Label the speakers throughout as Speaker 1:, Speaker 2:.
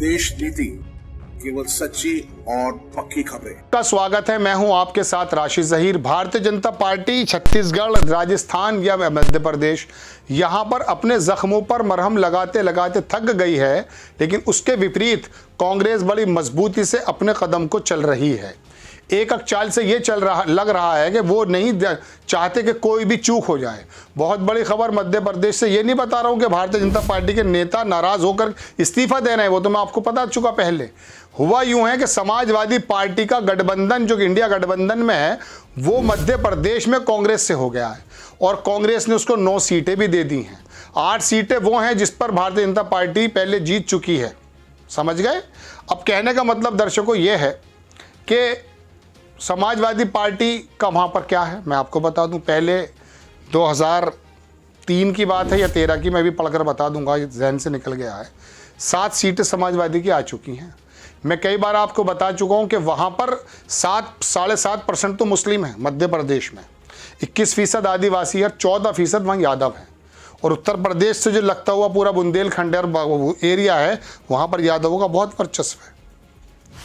Speaker 1: देश नीति केवल सच्ची और पक्की खबरें
Speaker 2: का स्वागत है। मैं हूं आपके साथ राशिद जहीर। भारतीय जनता पार्टी छत्तीसगढ़, राजस्थान या मध्य प्रदेश यहां पर अपने जख्मों पर मरहम लगाते लगाते थक गई है, लेकिन उसके विपरीत कांग्रेस बड़ी मजबूती से अपने कदम को चल रही है। एक चाल से ये लग रहा है कि वो नहीं चाहते कि कोई भी चूक हो जाए। बहुत बड़ी खबर मध्य प्रदेश से। ये नहीं बता रहा हूँ कि भारतीय जनता पार्टी के नेता नाराज होकर इस्तीफा दे रहे हैं, वो तो मैं आपको बता चुका पहले। हुआ यूं है कि समाजवादी पार्टी का गठबंधन जो इंडिया गठबंधन में है वो मध्य प्रदेश में कांग्रेस से हो गया है और कांग्रेस ने उसको 9 सीटें भी दे दी हैं। 8 सीटें वो हैं जिस पर भारतीय जनता पार्टी पहले जीत चुकी है। समझ गए? अब कहने का मतलब दर्शकों ये है कि समाजवादी पार्टी का वहाँ पर क्या है मैं आपको बता दूं। पहले 2003 की बात है या 13 की, मैं भी पढ़कर बता दूंगा, जहन से निकल गया है। 7 सीटें समाजवादी की आ चुकी हैं। मैं कई बार आपको बता चुका हूं कि वहाँ पर 7.5% तो मुस्लिम हैं मध्य प्रदेश में, 21% आदिवासी है, 14% वहाँ यादव हैं। और उत्तर प्रदेश से जो लगता हुआ पूरा बुंदेलखंड और एरिया है वहाँ पर यादवों का बहुत वर्चस्व है।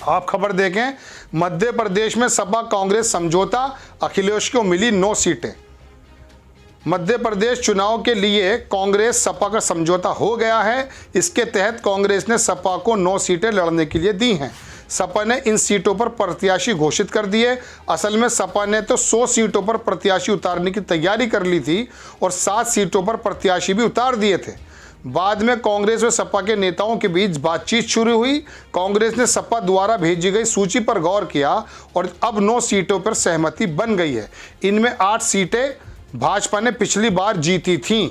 Speaker 2: आप खबर देखें, मध्य प्रदेश में सपा कांग्रेस समझौता, अखिलेश को मिली 9 सीटें। मध्य प्रदेश चुनाव के लिए कांग्रेस सपा का समझौता हो गया है। इसके तहत कांग्रेस ने सपा को 9 सीटें लड़ने के लिए दी हैं। सपा ने इन सीटों पर प्रत्याशी घोषित कर दिए। असल में सपा ने तो 100 सीटों पर प्रत्याशी उतारने की तैयारी कर ली थी और 7 सीटों पर प्रत्याशी भी उतार दिए थे। बाद में कांग्रेस व सपा के नेताओं के बीच बातचीत शुरू हुई। कांग्रेस ने सपा द्वारा भेजी गई सूची पर गौर किया और अब 9 सीटों पर सहमति बन गई है। इनमें 8 सीटें भाजपा ने पिछली बार जीती थीं।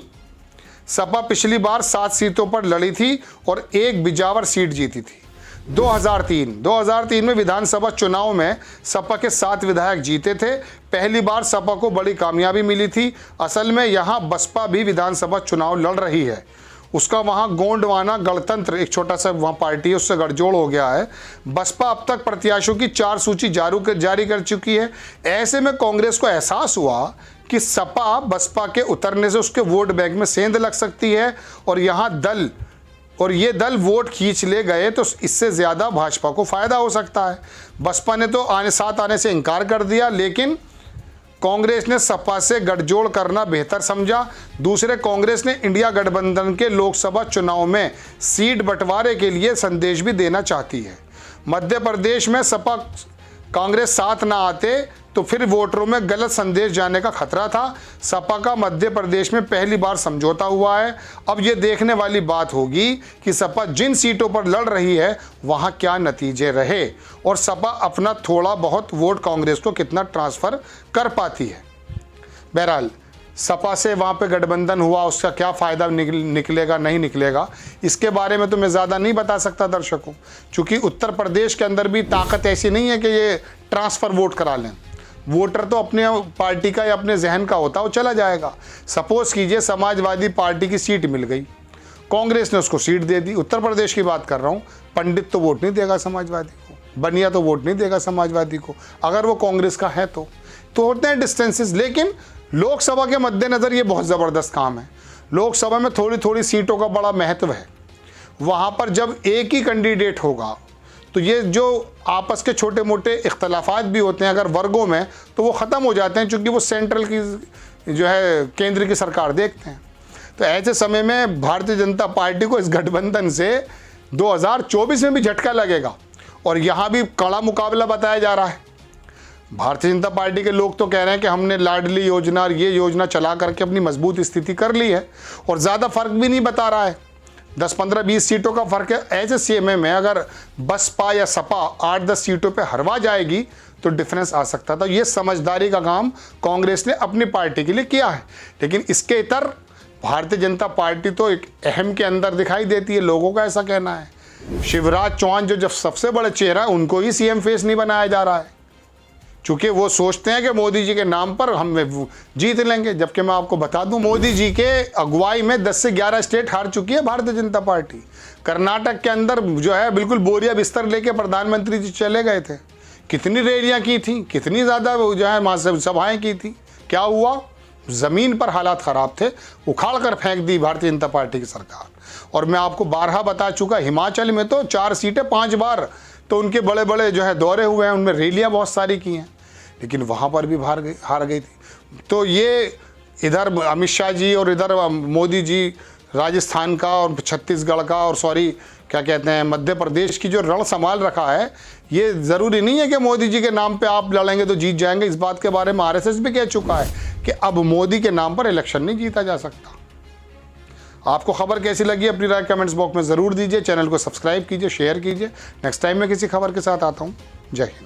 Speaker 2: सपा पिछली बार 7 सीटों पर लड़ी थी और 1 बिजावर सीट जीती थी। 2003 में विधानसभा चुनाव में सपा के 7 विधायक जीते थे। पहली बार सपा को बड़ी कामयाबी मिली थी। असल में यहाँ बसपा भी विधानसभा चुनाव लड़ रही है। उसका वहाँ गोंडवाना गणतंत्र एक छोटा सा वहाँ पार्टी है, उससे गठजोड़ हो गया है। बसपा अब तक प्रत्याशियों की 4 सूची जारी कर चुकी है। ऐसे में कांग्रेस को एहसास हुआ कि सपा बसपा के उतरने से उसके वोट बैंक में सेंध लग सकती है और यहाँ ये दल वोट खींच ले गए तो इससे ज़्यादा भाजपा को फ़ायदा हो सकता है। बसपा ने तो साथ आने से इनकार कर दिया, लेकिन कांग्रेस ने सपा से गठजोड़ करना बेहतर समझा। दूसरे, कांग्रेस ने इंडिया गठबंधन के लोकसभा चुनाव में सीट बंटवारे के लिए संदेश भी देना चाहती है। मध्य प्रदेश में सपा कांग्रेस साथ ना आते तो फिर वोटरों में गलत संदेश जाने का खतरा था। सपा का मध्य प्रदेश में पहली बार समझौता हुआ है। अब ये देखने वाली बात होगी कि सपा जिन सीटों पर लड़ रही है वहाँ क्या नतीजे रहे और सपा अपना थोड़ा बहुत वोट कांग्रेस को कितना ट्रांसफ़र कर पाती है। बहरहाल सपा से वहाँ पे गठबंधन हुआ, उसका क्या फ़ायदा निकलेगा नहीं निकलेगा, इसके बारे में तो मैं ज़्यादा नहीं बता सकता दर्शकों, क्योंकि उत्तर प्रदेश के अंदर भी ताकत ऐसी नहीं है कि ये ट्रांसफ़र वोट करा लें। वोटर तो अपने पार्टी का या अपने जहन का होता है, वो चला जाएगा। सपोज़ कीजिए समाजवादी पार्टी की सीट मिल गई, कांग्रेस ने उसको सीट दे दी। उत्तर प्रदेश की बात कर रहा हूँ। पंडित तो वोट नहीं देगा समाजवादी को, बनिया तो वोट नहीं देगा समाजवादी को, अगर वो कांग्रेस का है तो होते हैं डिस्टेंसेस। लेकिन लोकसभा के मद्देनज़र ये बहुत ज़बरदस्त काम है। लोकसभा में थोड़ी थोड़ी सीटों का बड़ा महत्व है। वहाँ पर जब एक ही कैंडिडेट होगा तो ये जो आपस के छोटे मोटे इख्तलाफात भी होते हैं अगर वर्गों में, तो वो ख़त्म हो जाते हैं, क्योंकि वो सेंट्रल की जो है केंद्र की सरकार देखते हैं। तो ऐसे समय में भारतीय जनता पार्टी को इस गठबंधन से 2024 में भी झटका लगेगा और यहाँ भी कड़ा मुकाबला बताया जा रहा है। भारतीय जनता पार्टी के लोग तो कह रहे हैं कि हमने लाडली योजना और ये योजना चला करके अपनी मजबूत स्थिति कर ली है और ज़्यादा फर्क भी नहीं बता रहा है। 10, 15, 20 सीटों का फर्क है। ऐसे सीएमए में अगर बसपा या सपा 8-10 सीटों पे हरवा जाएगी तो डिफरेंस आ सकता था। ये समझदारी का काम कांग्रेस ने अपनी पार्टी के लिए किया है। लेकिन इसके इतर भारतीय जनता पार्टी तो एक अहम के अंदर दिखाई देती है, लोगों का ऐसा कहना है। शिवराज चौहान जो सबसे बड़े चेहरा है, उनको ही सीएम फेस नहीं बनाया जा रहा है, क्योंकि वो सोचते हैं कि मोदी जी के नाम पर हम जीत लेंगे। जबकि मैं आपको बता दूं, मोदी जी के अगुवाई में 10 से 11 स्टेट हार चुकी है भारतीय जनता पार्टी। कर्नाटक के अंदर जो है बिल्कुल बोरिया बिस्तर लेके प्रधानमंत्री जी चले गए थे। कितनी रैलियां की थी, कितनी ज़्यादा जो है सभाएं की थी, क्या हुआ? ज़मीन पर हालात ख़राब थे, उखाड़ कर फेंक दी भारतीय जनता पार्टी की सरकार। और मैं आपको बारहा बता चुका, हिमाचल में तो 4 सीटें 5 बार तो उनके बड़े बड़े जो है दौरे हुए हैं, उनमें रैलियाँ बहुत सारी की हैं, लेकिन वहाँ पर भी हार गई थी। तो ये इधर अमित शाह जी और इधर मोदी जी राजस्थान का और छत्तीसगढ़ का और क्या कहते हैं मध्य प्रदेश की जो रण संभाल रखा है, ये ज़रूरी नहीं है कि मोदी जी के नाम पे आप लड़ेंगे तो जीत जाएंगे। इस बात के बारे में आरएसएस भी कह चुका है कि अब मोदी के नाम पर इलेक्शन नहीं जीता जा सकता। आपको खबर कैसी लगी अपनी राय कमेंट्स बॉक्स में ज़रूर दीजिए। चैनल को सब्सक्राइब कीजिए, शेयर कीजिए। नेक्स्ट टाइम मैं किसी खबर के साथ आता हूँ। जय हिंद।